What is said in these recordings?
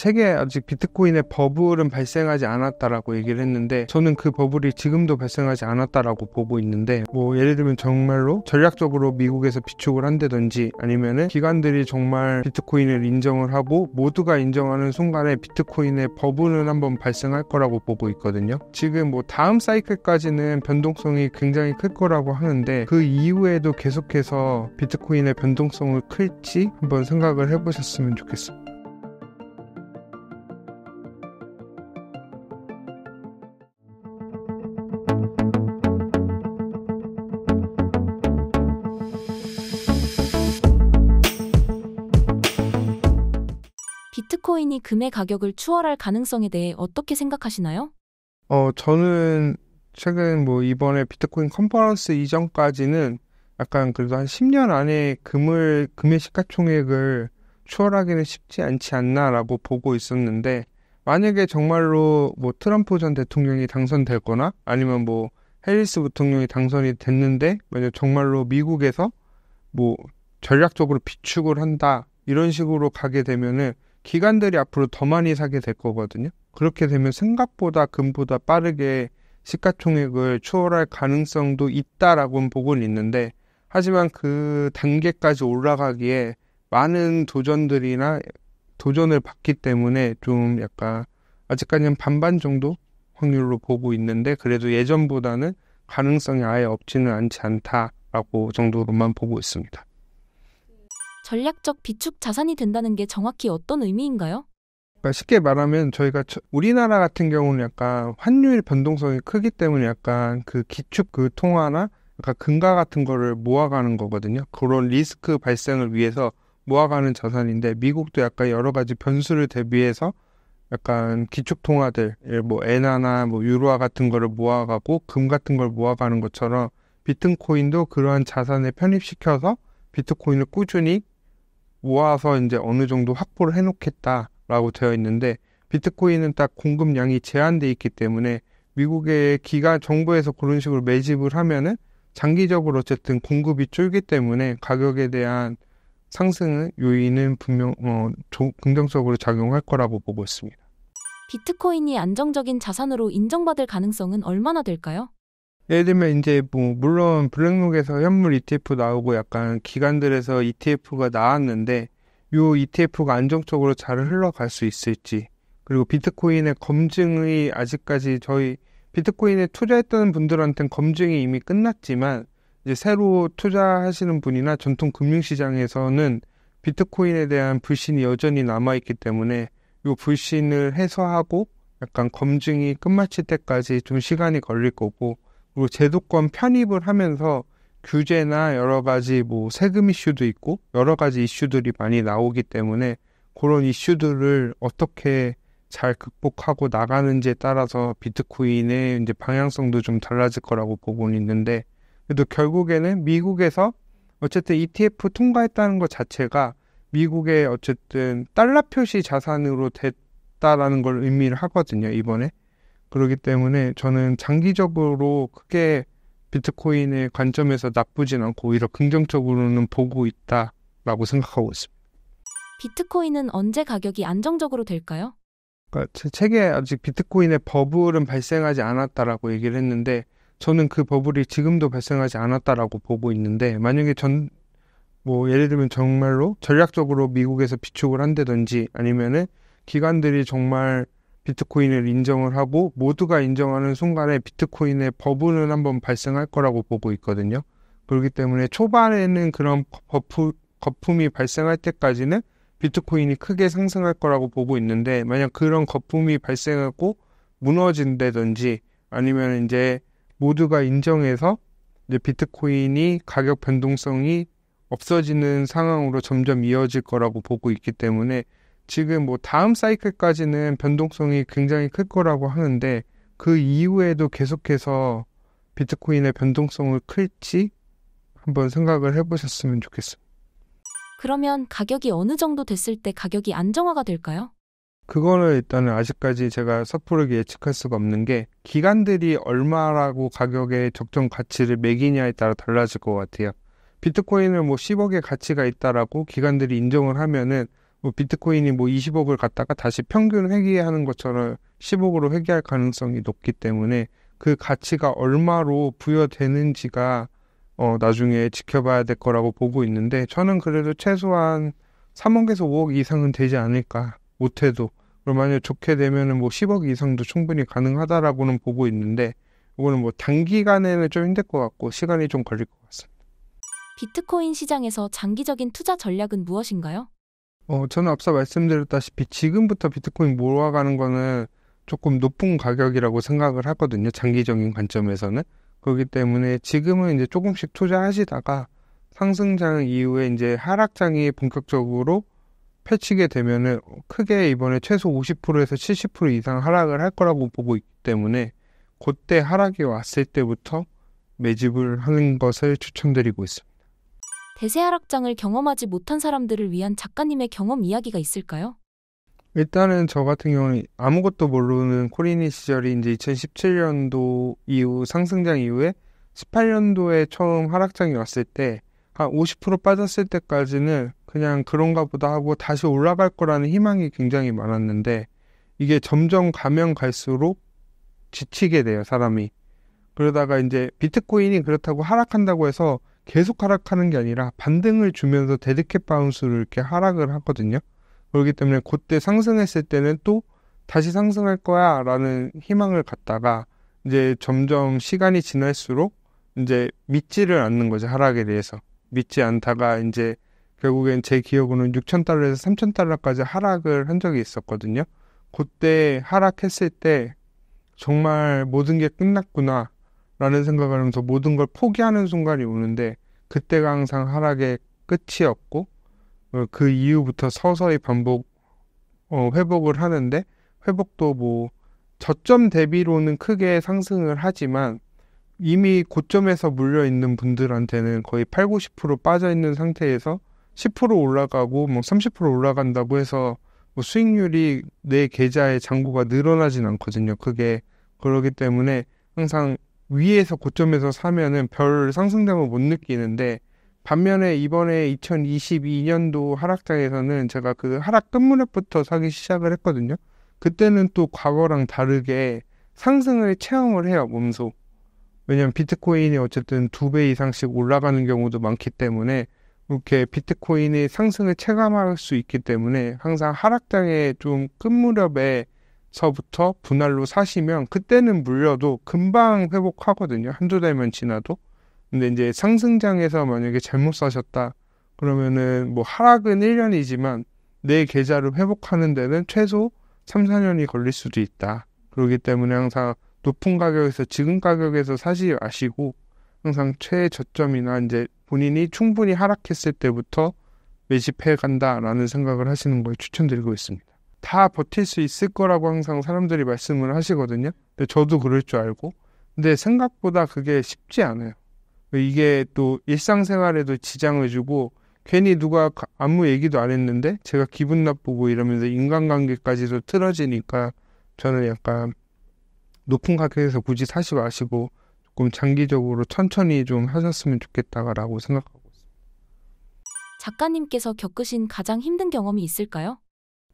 책에 아직 비트코인의 버블은 발생하지 않았다라고 얘기를 했는데, 저는 그 버블이 지금도 발생하지 않았다라고 보고 있는데, 뭐 예를 들면 정말로 전략적으로 미국에서 비축을 한다든지, 아니면은 기관들이 정말 비트코인을 인정을 하고 모두가 인정하는 순간에 비트코인의 버블은 한번 발생할 거라고 보고 있거든요. 지금 뭐 다음 사이클까지는 변동성이 굉장히 클 거라고 하는데, 그 이후에도 계속해서 비트코인의 변동성을 클지 한번 생각을 해보셨으면 좋겠습니다. 비트코인이 금의 가격을 추월할 가능성에 대해 어떻게 생각하시나요? 저는 최근 뭐 이번에 비트코인 컨퍼런스 이전까지는 약간 그래도 한 10년 안에 금의 시가총액을 추월하기는 쉽지 않지 않나라고 보고 있었는데, 만약에 정말로 뭐 트럼프 전 대통령이 당선되거나 아니면 뭐 해리스 부통령이 당선이 됐는데, 만약 정말로 미국에서 뭐 전략적으로 비축을 한다 이런 식으로 가게 되면은 기관들이 앞으로 더 많이 사게 될 거거든요. 그렇게 되면 생각보다 금보다 빠르게 시가총액을 추월할 가능성도 있다라고는 보고는 있는데, 하지만 그 단계까지 올라가기에 많은 도전을 받기 때문에 좀 약간 아직까지는 반반 정도 확률로 보고 있는데, 그래도 예전보다는 가능성이 아예 없지는 않지 않다라고 정도로만 보고 있습니다. 전략적 비축 자산이 된다는 게 정확히 어떤 의미인가요? 그러니까 쉽게 말하면 저희가 우리나라 같은 경우는 약간 환율 변동성이 크기 때문에 약간 그 기축 그 통화나 약간 금가 같은 거를 모아가는 거거든요. 그런 리스크 발생을 위해서 모아가는 자산인데, 미국도 약간 여러 가지 변수를 대비해서 약간 기축 통화들, 뭐 엔화나 뭐 유로화 같은 거를 모아가고 금 같은 걸 모아가는 것처럼 비트코인도 그러한 자산에 편입시켜서 비트코인을 꾸준히 모아서 이제 어느 정도 확보를 해놓겠다라고 되어 있는데, 비트코인은 딱 공급량이 제한돼 있기 때문에 미국의 정부에서 그런 식으로 매집을 하면은 장기적으로 어쨌든 공급이 줄기 때문에 가격에 대한 상승의 요인은 분명 긍정적으로 작용할 거라고 보고 있습니다. 비트코인이 안정적인 자산으로 인정받을 가능성은 얼마나 될까요? 예를 들면 이제 뭐 물론 블랙록에서 현물 ETF 나오고 약간 기관들에서 ETF가 나왔는데, 요 ETF가 안정적으로 잘 흘러갈 수 있을지, 그리고 비트코인의 검증이 아직까지 비트코인에 투자했던 분들한테는 검증이 이미 끝났지만, 이제 새로 투자하시는 분이나 전통 금융시장에서는 비트코인에 대한 불신이 여전히 남아있기 때문에 요 불신을 해소하고 약간 검증이 끝마칠 때까지 좀 시간이 걸릴 거고, 그리고 제도권 편입을 하면서 규제나 여러 가지 뭐 세금 이슈도 있고 여러 가지 이슈들이 많이 나오기 때문에 그런 이슈들을 어떻게 잘 극복하고 나가는지에 따라서 비트코인의 이제 방향성도 좀 달라질 거라고 보고는 있는데, 그래도 결국에는 미국에서 어쨌든 ETF 통과했다는 것 자체가 미국의 어쨌든 달러 표시 자산으로 됐다라는 걸 의미를 하거든요, 이번에. 그렇기 때문에 저는 장기적으로 크게 비트코인의 관점에서 나쁘진 않고 오히려 긍정적으로는 보고 있다라고 생각하고 있습니다. 비트코인은 언제 가격이 안정적으로 될까요? 그러니까 제 책에 아직 비트코인의 버블은 발생하지 않았다라고 얘기를 했는데, 저는 그 버블이 지금도 발생하지 않았다라고 보고 있는데, 만약에 뭐 예를 들면 정말로 전략적으로 미국에서 비축을 한다든지, 아니면은 기관들이 정말 비트코인을 인정을 하고 모두가 인정하는 순간에 비트코인의 버블은 한번 발생할 거라고 보고 있거든요. 그렇기 때문에 초반에는 그런 거품이 발생할 때까지는 비트코인이 크게 상승할 거라고 보고 있는데, 만약 그런 거품이 발생하고 무너진다든지, 아니면 이제 모두가 인정해서 이제 비트코인이 가격 변동성이 없어지는 상황으로 점점 이어질 거라고 보고 있기 때문에, 지금 뭐 다음 사이클까지는 변동성이 굉장히 클 거라고 하는데, 그 이후에도 계속해서 비트코인의 변동성을 클지 한번 생각을 해보셨으면 좋겠습니다. 그러면 가격이 어느 정도 됐을 때 가격이 안정화가 될까요? 그거는 일단은 아직까지 제가 섣부르게 예측할 수가 없는 게, 기관들이 얼마라고 가격의 적정 가치를 매기냐에 따라 달라질 것 같아요. 비트코인을 뭐 10억의 가치가 있다라고 기관들이 인정을 하면은 뭐 비트코인이 뭐 20억을 갖다가 다시 평균 회귀하는 것처럼 10억으로 회귀할 가능성이 높기 때문에 그 가치가 얼마로 부여되는지가 나중에 지켜봐야 될 거라고 보고 있는데, 저는 그래도 최소한 3억에서 5억 이상은 되지 않을까. 못해도. 그리고 만약 좋게 되면은 뭐 10억 이상도 충분히 가능하다라고는 보고 있는데, 이거는 뭐 단기간에는 좀 힘들 것 같고 시간이 좀 걸릴 것 같습니다. 비트코인 시장에서 장기적인 투자 전략은 무엇인가요? 저는 앞서 말씀드렸다시피 지금부터 비트코인 몰아가는 거는 조금 높은 가격이라고 생각을 하거든요. 장기적인 관점에서는. 그렇기 때문에 지금은 이제 조금씩 투자하시다가 상승장 이후에 이제 하락장이 본격적으로 펼치게 되면은 크게 이번에 최소 50%에서 70% 이상 하락을 할 거라고 보고 있기 때문에, 그때 하락이 왔을 때부터 매집을 하는 것을 추천드리고 있습니다. 대세 하락장을 경험하지 못한 사람들을 위한 작가님의 경험 이야기가 있을까요? 일단은 저 같은 경우는 아무것도 모르는 코리니 시절이 이제 2017년도 이후 상승장 이후에 18년도에 처음 하락장이 왔을 때 한 50% 빠졌을 때까지는 그냥 그런가 보다 하고 다시 올라갈 거라는 희망이 굉장히 많았는데, 이게 점점 가면 갈수록 지치게 돼요, 사람이. 그러다가 이제 비트코인이 그렇다고 하락한다고 해서 계속 하락하는 게 아니라 반등을 주면서 데드캣 바운스를 이렇게 하락을 하거든요. 그렇기 때문에 그때 상승했을 때는 또 다시 상승할 거야 라는 희망을 갖다가 이제 점점 시간이 지날수록 이제 믿지를 않는 거죠, 하락에 대해서. 믿지 않다가 이제 결국엔 제 기억으로는 6,000달러에서 3,000달러까지 하락을 한 적이 있었거든요. 그때 하락했을 때 정말 모든 게 끝났구나 라는 생각을 하면서 모든 걸 포기하는 순간이 오는데, 그때가 항상 하락의 끝이었고, 그 이후부터 서서히 회복을 하는데, 회복도 뭐 저점 대비로는 크게 상승을 하지만 이미 고점에서 물려있는 분들한테는 거의 8, 90% 빠져있는 상태에서 10% 올라가고 뭐 30% 올라간다고 해서 뭐 수익률이 내 계좌의 잔고가 늘어나진 않거든요. 그게 그러기 때문에 항상 위에서 고점에서 사면은 별 상승장을 못 느끼는데, 반면에 이번에 2022년도 하락장에서는 제가 그 하락 끝무렵부터 사기 시작을 했거든요. 그때는 또 과거랑 다르게 상승을 체험을 해요, 몸소. 왜냐면 비트코인이 어쨌든 2배 이상씩 올라가는 경우도 많기 때문에 이렇게 비트코인의 상승을 체감할 수 있기 때문에, 항상 하락장의 좀 끝무렵에서부터 분할로 사시면 그때는 물려도 금방 회복하거든요. 한두 달만 지나도. 근데 이제 상승장에서 만약에 잘못 사셨다 그러면은 뭐 하락은 1년이지만 내 계좌를 회복하는 데는 최소 3, 4년이 걸릴 수도 있다. 그렇기 때문에 항상 높은 가격에서 지금 가격에서 사지 마시고 항상 최저점이나 이제 본인이 충분히 하락했을 때부터 매집해 간다라는 생각을 하시는 걸 추천드리고 있습니다. 다 버틸 수 있을 거라고 항상 사람들이 말씀을 하시거든요. 근데 저도 그럴 줄 알고, 근데 생각보다 그게 쉽지 않아요. 이게 또 일상생활에도 지장을 주고, 괜히 누가 아무 얘기도 안 했는데 제가 기분 나쁘고 이러면서 인간관계까지도 틀어지니까, 저는 약간 높은 가격에서 굳이 사지 마시고 조금 장기적으로 천천히 좀 하셨으면 좋겠다라고 생각하고 있습니다. 작가님께서 겪으신 가장 힘든 경험이 있을까요?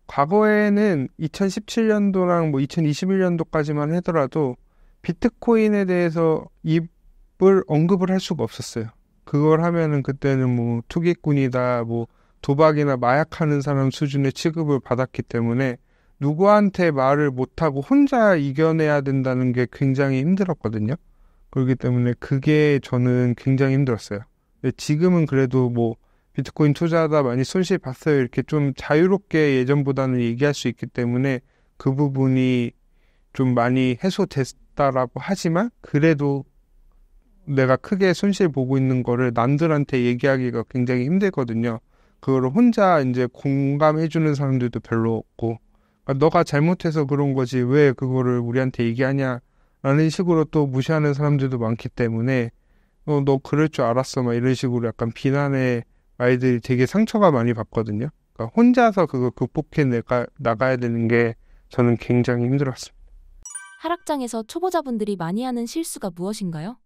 과거에는 2017년도랑 뭐 2021년도까지만 하더라도 비트코인에 대해서 입을 언급을 할 수가 없었어요. 그걸 하면은 그때는 뭐 투기꾼이다, 뭐 도박이나 마약하는 사람 수준의 취급을 받았기 때문에 누구한테 말을 못하고 혼자 이겨내야 된다는 게 굉장히 힘들었거든요. 그렇기 때문에 그게 저는 굉장히 힘들었어요. 근데 지금은 그래도 뭐 비트코인 투자하다 많이 손실 봤어요, 이렇게 좀 자유롭게 예전보다는 얘기할 수 있기 때문에 그 부분이 좀 많이 해소됐다라고 하지만, 그래도 내가 크게 손실 보고 있는 거를 남들한테 얘기하기가 굉장히 힘들거든요. 그거를 혼자 이제 공감해주는 사람들도 별로 없고, 그러니까 너가 잘못해서 그런 거지 왜 그거를 우리한테 얘기하냐 라는 식으로 또 무시하는 사람들도 많기 때문에, 너 그럴 줄 알았어 막 이런 식으로 약간 비난의 말들이 되게 상처가 많이 받거든요. 그러니까 혼자서 그거 극복해 나가야 되는 게 저는 굉장히 힘들었습니다. 하락장에서 초보자분들이 많이 하는 실수가 무엇인가요?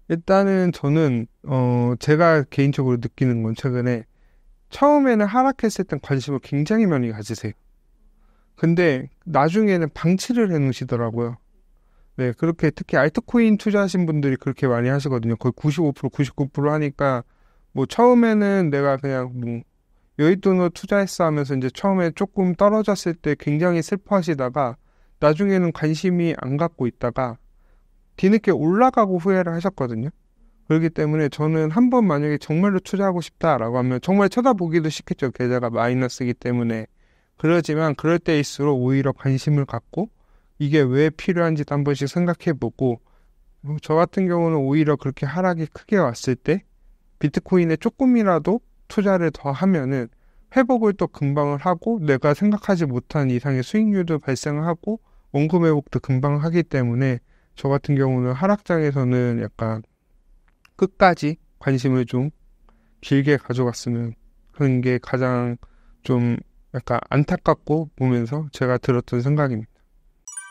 일단은 저는 제가 개인적으로 느끼는 건, 최근에 처음에는 하락했을 땐 관심을 굉장히 많이 가지세요. 근데 나중에는 방치를 해 놓으시더라고요. 네, 그렇게 특히 알트코인 투자하신 분들이 그렇게 많이 하시거든요. 거의 95%, 99% 하니까 뭐 처음에는 내가 그냥 뭐 여윳돈으로 투자했어 하면서 이제 처음에 조금 떨어졌을 때 굉장히 슬퍼하시다가 나중에는 관심이 안 갖고 있다가 뒤늦게 올라가고 후회를 하셨거든요. 그렇기 때문에 저는 한번 만약에 정말로 투자하고 싶다라고 하면 정말 쳐다보기도 싫겠죠. 계좌가 마이너스이기 때문에. 그러지만 그럴 때일수록 오히려 관심을 갖고 이게 왜 필요한지도 한 번씩 생각해보고 저 같은 경우는 오히려 그렇게 하락이 크게 왔을 때 비트코인에 조금이라도 투자를 더 하면은 회복을 또 금방 하고 내가 생각하지 못한 이상의 수익률도 발생하고 원금 회복도 금방 하기 때문에 저 같은 경우는 하락장에서는 약간 끝까지 관심을 좀 길게 가져갔으면 하는 게 가장 좀 약간 안타깝고 보면서 제가 들었던 생각입니다.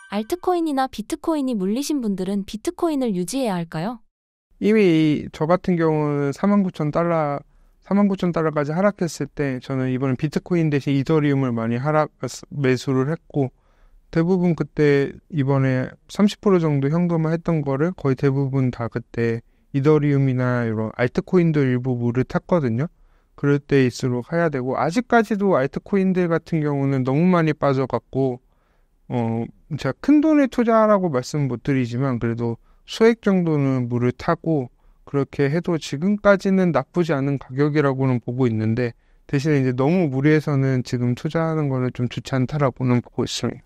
알트코인이나 비트코인이 물리신 분들은 비트코인을 유지해야 할까요? 이미 저 같은 경우는 49,000달러까지 하락했을 때 저는 이번에 비트코인 대신 이더리움을 많이 매수를 했고 대부분 그때 이번에 30% 정도 현금화했던 거를 거의 대부분 다 그때 이더리움이나 이런 알트코인도 일부 물을 탔거든요. 그럴 때일수록 해야 되고 아직까지도 알트코인들 같은 경우는 너무 많이 빠져갖고 제가 큰 돈에 투자하라고 말씀 못 드리지만 그래도 소액 정도는 물을 타고 그렇게 해도 지금까지는 나쁘지 않은 가격이라고는 보고 있는데 대신에 이제 너무 무리해서는 지금 투자하는 거는 좀 좋지 않다라고는 보고 있습니다.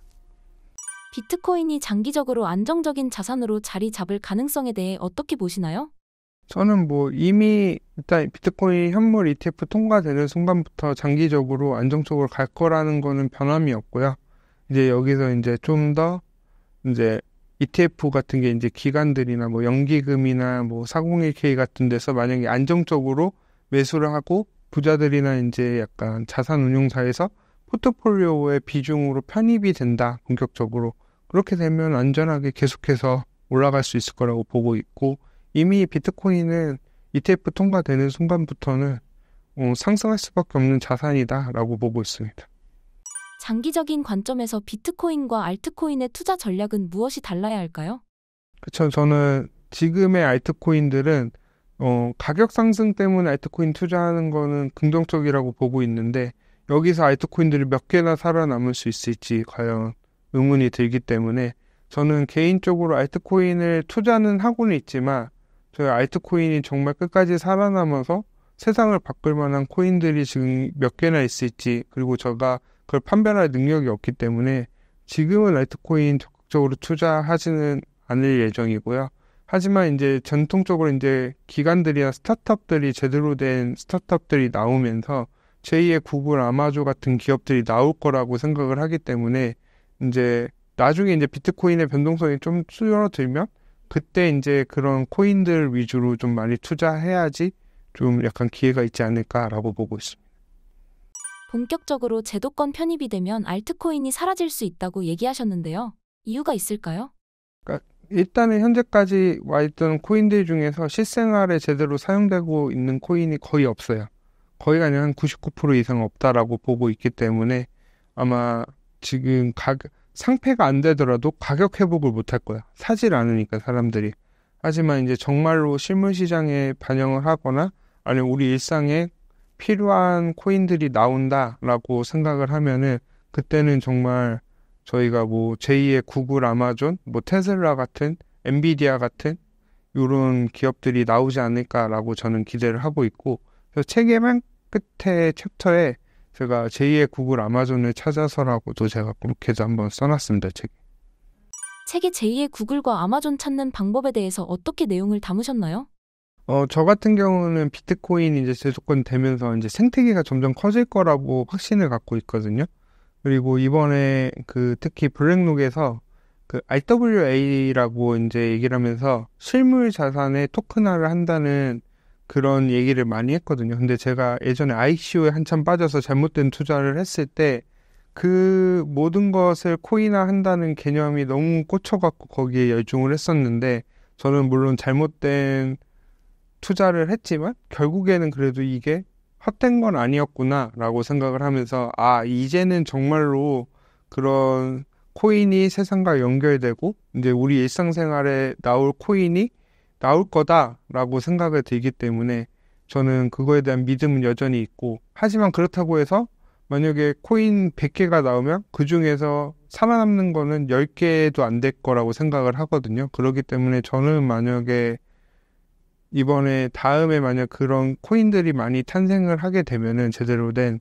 비트코인이 장기적으로 안정적인 자산으로 자리 잡을 가능성에 대해 어떻게 보시나요? 저는 뭐 이미 일단 비트코인 현물 ETF 통과되는 순간부터 장기적으로 안정적으로 갈 거라는 거는 변함이 없고요. 이제 여기서 이제 좀 더 이제 ETF 같은 게 이제 기관들이나 뭐 연기금이나 뭐 401k 같은 데서 만약에 안정적으로 매수를 하고 부자들이나 이제 약간 자산 운용사에서 포트폴리오의 비중으로 편입이 된다, 본격적으로. 그렇게 되면 안전하게 계속해서 올라갈 수 있을 거라고 보고 있고, 이미 비트코인은 ETF 통과되는 순간부터는 상승할 수밖에 없는 자산이다라고 보고 있습니다. 장기적인 관점에서 비트코인과 알트코인의 투자 전략은 무엇이 달라야 할까요? 그렇죠. 저는 지금의 알트코인들은 가격 상승 때문에 알트코인 투자하는 거는 긍정적이라고 보고 있는데 여기서 알트코인들이 몇 개나 살아남을 수 있을지 과연 의문이 들기 때문에 저는 개인적으로 알트코인을 투자는 하고는 있지만 저희 알트코인이 정말 끝까지 살아남아서 세상을 바꿀 만한 코인들이 지금 몇 개나 있을지 그리고 제가 그걸 판별할 능력이 없기 때문에 지금은 알트코인 적극적으로 투자하지는 않을 예정이고요. 하지만 이제 전통적으로 이제 기관들이나 스타트업들이 제대로 된 스타트업들이 나오면서 제2의 구글, 아마존 같은 기업들이 나올 거라고 생각을 하기 때문에 이제 나중에 이제 비트코인의 변동성이 좀 줄어들면 그때 이제 그런 코인들 위주로 좀 많이 투자해야지 좀 약간 기회가 있지 않을까라고 보고 있습니다. 본격적으로 제도권 편입이 되면 알트코인이 사라질 수 있다고 얘기하셨는데요. 이유가 있을까요? 일단은 현재까지 와있던 코인들 중에서 실생활에 제대로 사용되고 있는 코인이 거의 없어요. 거의 아니라 한 99% 이상 없다라고 보고 있기 때문에 아마 지금 상패가 안 되더라도 가격 회복을 못 할 거야. 사질 않으니까 사람들이. 하지만 이제 정말로 실물 시장에 반영을 하거나 아니면 우리 일상에 필요한 코인들이 나온다라고 생각을 하면은 그때는 정말 저희가 뭐 제2의 구글, 아마존, 뭐 테슬라 같은 엔비디아 같은 이런 기업들이 나오지 않을까라고 저는 기대를 하고 있고 그래서 책의 맨 끝에 챕터에 제가 제2의 구글, 아마존을 찾아서라고도 제가 그렇게도 한번 써놨습니다. 책에 제2의 구글과 아마존 찾는 방법에 대해서 어떻게 내용을 담으셨나요? 저 같은 경우는 비트코인 이제 제조권 되면서 이제 생태계가 점점 커질 거라고 확신을 갖고 있거든요. 그리고 이번에 특히 블랙록에서 RWA라고 이제 얘기를 하면서 실물 자산의 토큰화를 한다는 그런 얘기를 많이 했거든요. 근데 제가 예전에 ICO에 한참 빠져서 잘못된 투자를 했을 때 그 모든 것을 코인화 한다는 개념이 너무 꽂혀갖고 거기에 열중을 했었는데 저는 물론 잘못된 투자를 했지만 결국에는 그래도 이게 헛된 건 아니었구나라고 생각을 하면서 이제는 정말로 그런 코인이 세상과 연결되고 이제 우리 일상생활에 나올 코인이 나올 거다라고 생각이 들기 때문에 저는 그거에 대한 믿음은 여전히 있고, 하지만 그렇다고 해서 만약에 코인 100개가 나오면 그 중에서 살아남는 거는 10개도 안 될 거라고 생각을 하거든요. 그렇기 때문에 저는 만약에 다음에 만약 그런 코인들이 많이 탄생을 하게 되면은 제대로 된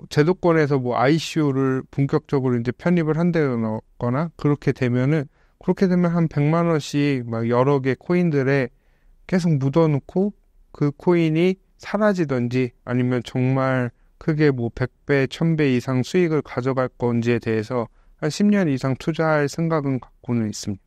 제도권에서 ICO를 본격적으로 이제 편입을 한다거나 그렇게 되면 한 100만 원씩 막 여러 개 코인들에 계속 묻어놓고 그 코인이 사라지든지 아니면 정말 크게 100배, 1000배 이상 수익을 가져갈 건지에 대해서 한 10년 이상 투자할 생각은 갖고는 있습니다.